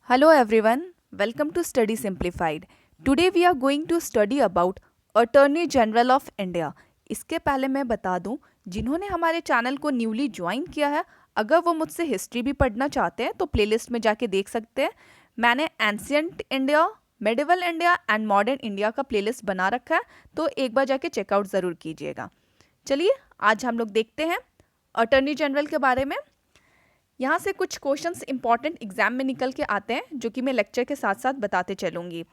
Hello everyone, welcome to Study Simplified. Today we are going to study about Attorney General of India. इसके पहले मैं बता दूं, जिन्होंने हमारे चैनल को न्यूली ज्वाइन किया है, अगर वो मुझसे हिस्ट्री भी पढ़ना चाहते हैं तो प्लेलिस्ट में जाके देख सकते हैं। मैंने ancient India, medieval India and modern India का प्लेलिस्ट बना रखा है, तो एक बार जाके चेकआउट ज़रूर कीजिएगा। चलिए आज हम लोग देखते हैं अटर्नी जनरल के बारे में। यहाँ से कुछ क्वेश्चंस इंपॉर्टेंट एग्जाम में निकल के आते हैं जो कि मैं लेक्चर के साथ साथ बताते चलूँगी।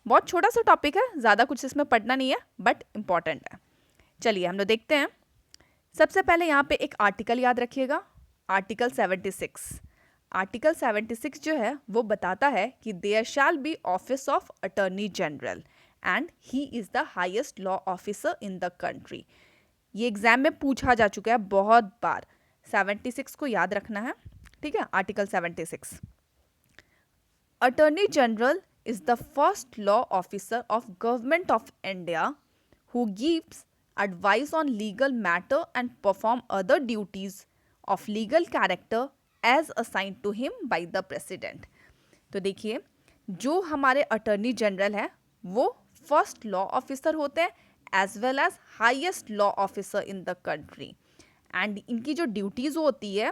बहुत छोटा सा टॉपिक है, ज़्यादा कुछ इसमें पढ़ना नहीं है, बट इम्पॉर्टेंट है। चलिए हम लोग देखते हैं। सबसे पहले यहाँ पे एक आर्टिकल याद रखिएगा, आर्टिकल 76। आर्टिकल 76 जो है वो बताता है कि there shall be office of attorney general and he is the highest law officer in the country. ये एग्जाम में पूछा जा चुका है बहुत बार, 76 को याद रखना है। ठीक है, article 76। Attorney general is the first law officer of government of India who gives advice on legal matter and perform other duties of legal character as assign to him by the president. तो देखिए, जो हमारे attorney general है वो first law officer होते हैं as well as highest law officer in the country. And इनकी जो ड्यूटीज़ होती है,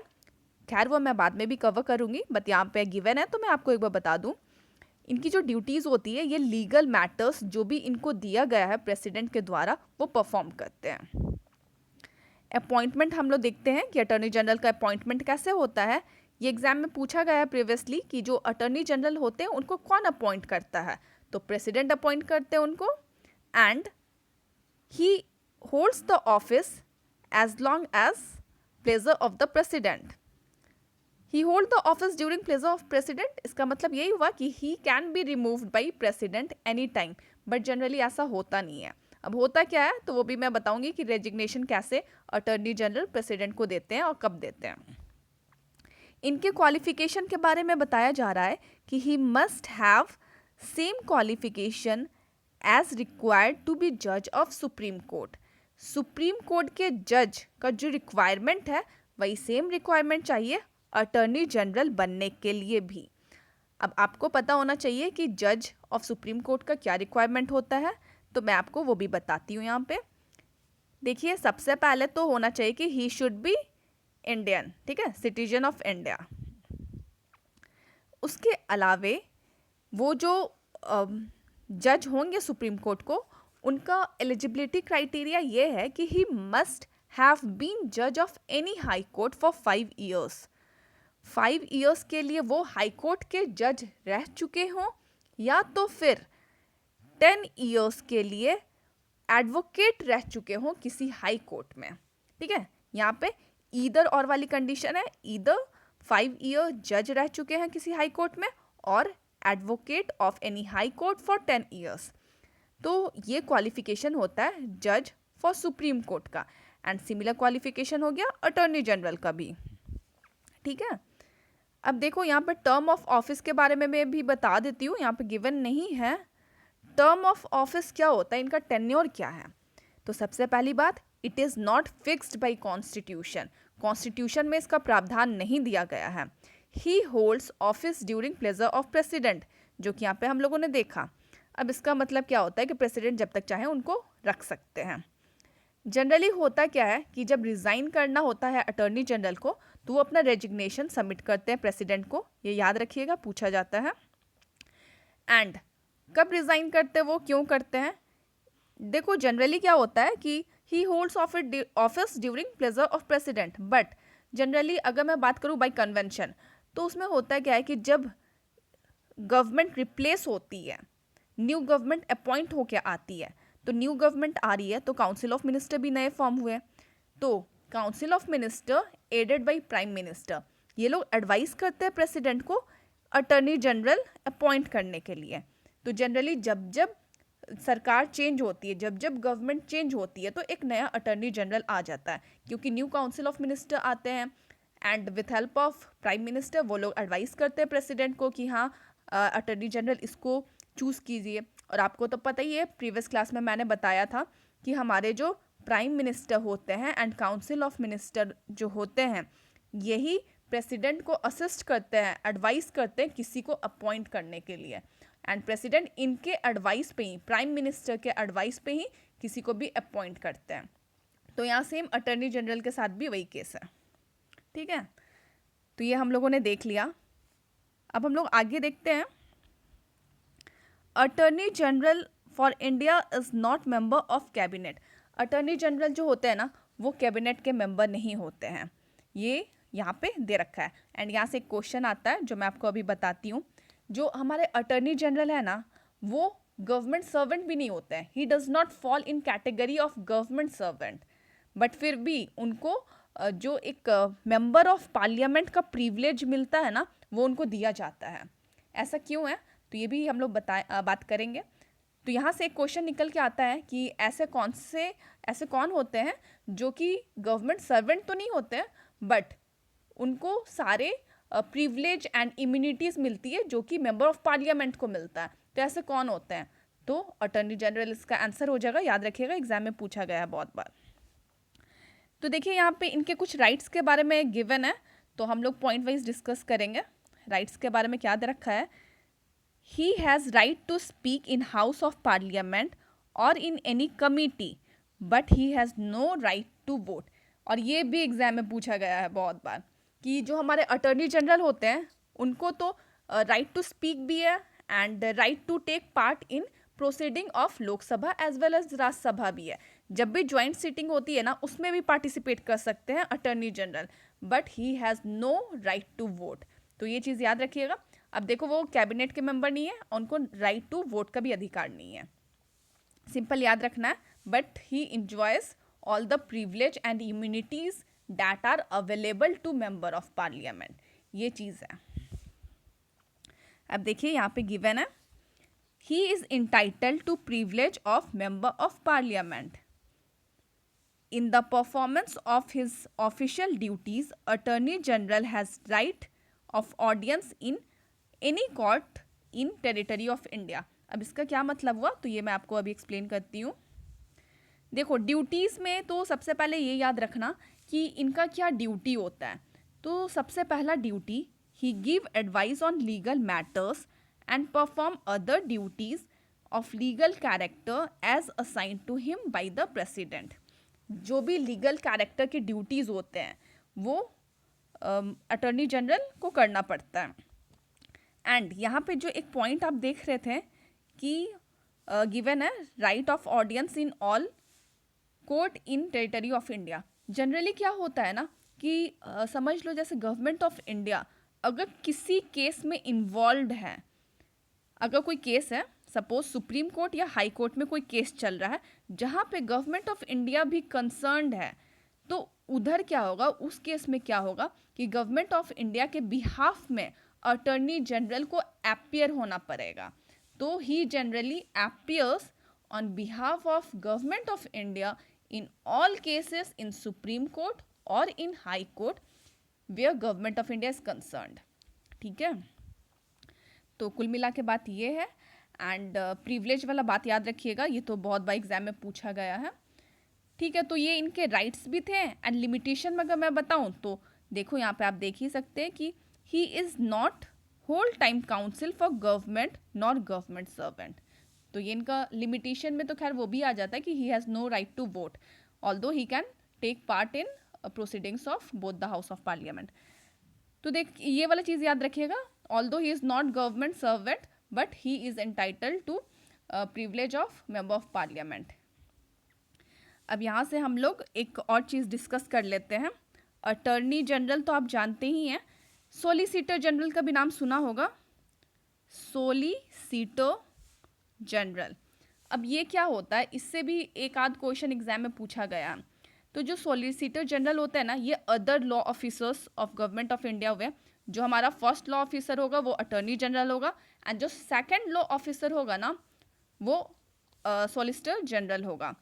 खैर वो मैं बाद में भी कवर करूँगी, बट यहाँ पे गिवन है तो मैं आपको एक बार बता दूँ। इनकी जो ड्यूटीज़ होती है, ये लीगल मैटर्स जो भी इनको दिया गया है प्रेसिडेंट के द्वारा वो परफॉर्म करते हैं। अपॉइंटमेंट हम लोग देखते हैं कि अटर्नी जनरल का अपॉइंटमेंट कैसे होता है। ये एग्जाम में पूछा गया है प्रीवियसली कि जो अटर्नी जनरल होते हैं उनको कौन अपॉइंट करता है, तो प्रेसिडेंट अपॉइंट करते हैं उनको। And he holds the office as long as pleasure of the president. He hold the office during pleasure of president। इसका मतलब यही हुआ कि he can be removed by president any time, but generally ऐसा होता नहीं है। अब होता क्या है तो वो भी मैं बताऊंगी कि रेजिग्नेशन कैसे अटर्नी जनरल प्रेसिडेंट को देते हैं और कब देते हैं। इनके क्वालिफिकेशन के बारे में बताया जा रहा है कि he must have same qualification as required to be judge of Supreme Court। Supreme court के जज का जो रिक्वायरमेंट है वही सेम रिक्वायरमेंट चाहिए अटर्नी जनरल बनने के लिए भी। अब आपको पता होना चाहिए कि जज ऑफ सुप्रीम कोर्ट का क्या रिक्वायरमेंट होता है, तो मैं आपको वो भी बताती हूँ यहाँ पे। देखिए, सबसे पहले तो होना चाहिए कि ही शुड बी इंडियन, ठीक है, सिटीजन ऑफ इंडिया। उसके अलावे वो जो जज होंगे सुप्रीम कोर्ट को, उनका एलिजिबिलिटी क्राइटेरिया ये है कि ही मस्ट हैव बीन जज of any high court for 5 years. 5 years के लिए वो हाई कोर्ट के जज रह चुके हों, या तो फिर 10 ईयर्स के लिए एडवोकेट रह चुके हों किसी हाई कोर्ट में। ठीक है, यहाँ पे ईदर और वाली कंडीशन है, ईदर 5 ईयर जज रह चुके हैं किसी हाई कोर्ट में और advocate of any high court for 10 years. तो ये क्वालिफिकेशन होता है जज फॉर सुप्रीम कोर्ट का, एंड सिमिलर क्वालिफिकेशन हो गया अटॉर्नी जनरल का भी। ठीक है, अब देखो यहाँ पर टर्म ऑफ ऑफिस के बारे में मैं भी बता देती हूँ, यहाँ पे गिवन नहीं है। टर्म ऑफ ऑफिस क्या होता है, इनका टेन्योर क्या है। तो सबसे पहली बात, it is not fixed by constitution. Constitution में इसका प्रावधान नहीं दिया गया है। ही holds office during pleasure of president, जो कि यहाँ पे हम लोगों ने देखा। अब इसका मतलब क्या होता है कि प्रेसिडेंट जब तक चाहे उनको रख सकते हैं। जनरली होता क्या है कि जब रिज़ाइन करना होता है अटॉर्नी जनरल को, तो वो अपना रेजिग्नेशन सबमिट करते हैं प्रेसिडेंट को, ये याद रखिएगा, पूछा जाता है। एंड कब रिज़ाइन करते हैं वो, क्यों करते हैं। देखो, जनरली क्या होता है कि ही holds office during pleasure of president, but generally अगर मैं बात करूँ बाय कन्वेंशन, तो उसमें होता क्या है कि जब गवर्नमेंट रिप्लेस होती है, न्यू गवर्नमेंट अपॉइंट होकर आती है, तो न्यू गवर्नमेंट आ रही है तो काउंसिल ऑफ मिनिस्टर भी नए फॉर्म हुए। तो council of minister aided by prime minister, ये लोग एडवाइस करते हैं प्रेसिडेंट को अटर्नी जनरल अपॉइंट करने के लिए। तो जनरली जब जब सरकार चेंज होती है, जब जब गवर्नमेंट चेंज होती है, तो एक नया अटर्नी जनरल आ जाता है, क्योंकि न्यू काउंसिल ऑफ मिनिस्टर आते हैं and with help of prime minister वो लोग एडवाइस करते हैं प्रेसिडेंट को कि हाँ अटर्नी जनरल इसको चूज़ कीजिए। और आपको तो पता ही है, प्रीवियस क्लास में मैंने बताया था कि हमारे जो प्राइम मिनिस्टर होते हैं एंड काउंसिल ऑफ मिनिस्टर जो होते हैं, यही प्रेसिडेंट को असिस्ट करते हैं, एडवाइस करते हैं किसी को अपॉइंट करने के लिए, एंड प्रेसिडेंट इनके एडवाइस पे ही, प्राइम मिनिस्टर के एडवाइस पे ही किसी को भी अपॉइंट करते हैं। तो यहाँ सेम अटर्नी जनरल के साथ भी वही केस है, ठीक है। तो ये हम लोगों ने देख लिया। अब हम लोग आगे देखते हैं। Attorney general for India is not member of cabinet. Attorney general जो होते हैं ना, वो कैबिनेट के मेंबर नहीं होते हैं, ये यहाँ पे दे रखा है। एंड यहाँ से एक क्वेश्चन आता है जो मैं आपको अभी बताती हूँ। जो हमारे अटर्नी जनरल है ना, वो गवर्नमेंट सर्वेंट भी नहीं होते हैं, he does not fall in category of government servant, but फिर भी उनको जो एक मेंबर ऑफ पार्लियामेंट का प्रिविलेज मिलता है ना, वो उनको दिया जाता है। ऐसा क्यों है, तो ये भी हम लोग बात करेंगे। तो यहाँ से एक क्वेश्चन निकल के आता है कि ऐसे कौन होते हैं जो कि गवर्नमेंट सर्वेंट तो नहीं होते हैं, बट उनको सारे प्रिविलेज एंड इम्यूनिटीज़ मिलती है जो कि मेंबर ऑफ पार्लियामेंट को मिलता है। तो ऐसे कौन होते हैं, तो अटर्नी जनरल इसका आंसर हो जाएगा। याद रखिएगा, एग्जाम में पूछा गया है बहुत बार। तो देखिए यहाँ पे इनके कुछ राइट्स के बारे में गिवन है, तो हम लोग पॉइंट वाइज डिस्कस करेंगे। राइट्स के बारे में क्या दे रखा है, he has right to speak in house of parliament और in any committee, but he has no right to vote. और ये भी एग्जाम में पूछा गया है बहुत बार कि जो हमारे अटर्नी जनरल होते हैं उनको तो राइट टू स्पीक भी है and right to take part in proceeding of Lok Sabha as well as Rajya Sabha भी है। जब भी ज्वाइंट सीटिंग होती है ना, उसमें भी पार्टिसिपेट कर सकते हैं attorney general, but he has no right to vote. तो ये चीज़ याद रखिएगा। अब देखो, वो कैबिनेट के मेंबर नहीं है, उनको राइट टू वोट का भी अधिकार नहीं है, सिंपल याद रखना है। But he enjoys all the privilege and immunities that are available to member of parliament, ये चीज़ है। अब देखिए यहाँ पे गिवन है, he is entitled to privilege of member of parliament in the performance of his official duties. Attorney General has right of audience in any court in territory of India. अब इसका क्या मतलब हुआ, तो ये मैं आपको अभी एक्सप्लेन करती हूँ। देखो, ड्यूटीज़ में तो सबसे पहले ये याद रखना कि इनका क्या ड्यूटी होता है। तो सबसे पहला duty, he give advice on legal matters and perform other duties of legal character as assigned to him by the president. जो भी लीगल कैरेक्टर के ड्यूटीज़ होते हैं वो अटॉर्नी जनरल को करना पड़ता है। एंड यहाँ पे जो एक पॉइंट आप देख रहे थे कि गिवन है right of audience in all court in territory of India. Generally क्या होता है ना कि समझ लो जैसे गवर्नमेंट ऑफ इंडिया अगर किसी केस में इन्वॉल्व है, अगर कोई केस है, सपोज सुप्रीम कोर्ट या हाई कोर्ट में कोई केस चल रहा है जहाँ पे गवर्नमेंट ऑफ इंडिया भी कंसर्न्ड है, तो उधर क्या होगा, उस केस में क्या होगा कि गवर्नमेंट ऑफ इंडिया के बिहाफ में अटॉर्नी जनरल को अपीयर होना पड़ेगा। तो he generally appears on behalf of government of India in all cases in supreme court और in high court where government of India is concerned. ठीक है, तो कुल मिला के बात ये है। एंड प्रिविलेज वाला बात याद रखिएगा, ये तो बहुत बार एग्जाम में पूछा गया है। ठीक है, तो ये इनके राइट्स भी थे। एंड लिमिटेशन में अगर मैं बताऊं तो देखो यहाँ पे आप देख ही सकते हैं कि he is not whole time counsel for government nor government servant. तो ये इनका लिमिटेशन में तो खैर वो भी आ जाता है कि he has no right to vote although he can take part in proceedings of both the house of parliament. तो देख ये वाला चीज़ याद रखिएगा, although he is not government servant but he is entitled to privilege of member of parliament. अब यहाँ से हम लोग एक और चीज़ डिस्कस कर लेते हैं। अटॉर्नी जनरल तो आप जानते ही हैं, सोलिसिटर जनरल का भी नाम सुना होगा, सोलिसिटर जनरल। अब ये क्या होता है, इससे भी एक आध क्वेश्चन एग्जाम में पूछा गया। तो जो सोलिसिटर जनरल होता है ना, ये other law officers of government of India हुए। जो हमारा फर्स्ट लॉ ऑफिसर होगा वो अटॉर्नी जनरल होगा, एंड जो सेकंड लॉ ऑफिसर होगा ना वो सोलिसिटर जनरल होगा।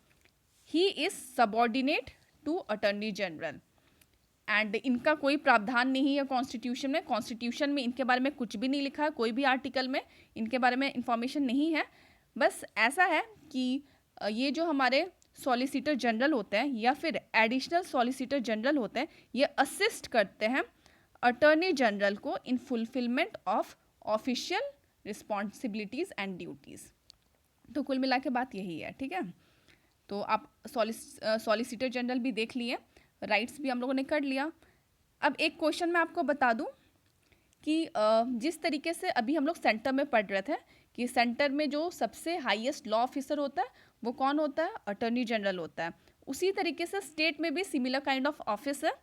He is subordinate to attorney general and इनका कोई प्रावधान नहीं है कॉन्स्टिट्यूशन में। कॉन्स्टिट्यूशन में इनके बारे में कुछ भी नहीं लिखा है, कोई भी आर्टिकल में इनके बारे में इंफॉर्मेशन नहीं है। बस ऐसा है कि ये जो हमारे सॉलिसिटर जनरल होते हैं या फिर एडिशनल सॉलिसिटर जनरल होते हैं, ये असिस्ट करते हैं अटॉर्नी जनरल को in fulfilment of official responsibilities and duties. तो कुल मिला के बात यही है, ठीक है। तो आप सॉलिसिटर जनरल भी देख लिए, राइट्स भी हम लोगों ने कर लिया। अब एक क्वेश्चन मैं आपको बता दूं कि जिस तरीके से अभी हम लोग सेंटर में पढ़ रहे थे कि सेंटर में जो सबसे हाईएस्ट लॉ ऑफिसर होता है वो कौन होता है, अटॉर्नी जनरल होता है। उसी तरीके से स्टेट में भी सिमिलर काइंड ऑफ ऑफिस है,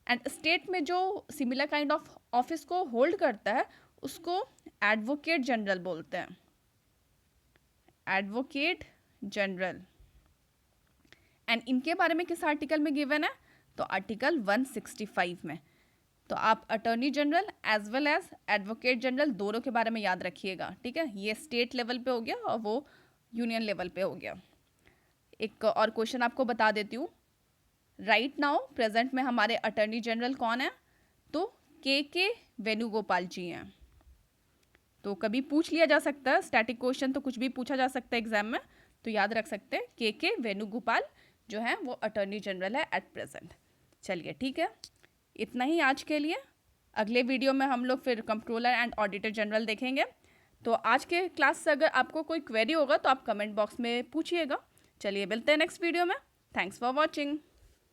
एंड स्टेट में जो सिमिलर काइंड ऑफ ऑफिस को होल्ड करता है उसको एडवोकेट जनरल बोलते हैं, एडवोकेट जनरल। एंड इनके बारे में किस आर्टिकल में गिवन है, तो आर्टिकल 165 में। तो आप attorney general as well as advocate general दोनों के बारे में याद रखिएगा, ठीक है। ये स्टेट लेवल पे हो गया और वो यूनियन लेवल पे हो गया। एक और क्वेश्चन आपको बता देती हूँ, राइट नाउ प्रेजेंट में हमारे अटॉर्नी जनरल कौन है, तो के वेणुगोपाल जी हैं। तो कभी पूछ लिया जा सकता है, स्टैटिक क्वेश्चन तो कुछ भी पूछा जा सकता है एग्जाम में, तो याद रख सकते हैं के वेणुगोपाल जो है वो अटॉर्नी जनरल है एट प्रेजेंट। चलिए ठीक है, इतना ही आज के लिए। अगले वीडियो में हम लोग फिर कंट्रोलर एंड ऑडिटर जनरल देखेंगे। तो आज के क्लास से अगर आपको कोई क्वेरी होगा तो आप कमेंट बॉक्स में पूछिएगा। चलिए मिलते हैं नेक्स्ट वीडियो में। Thanks for watching.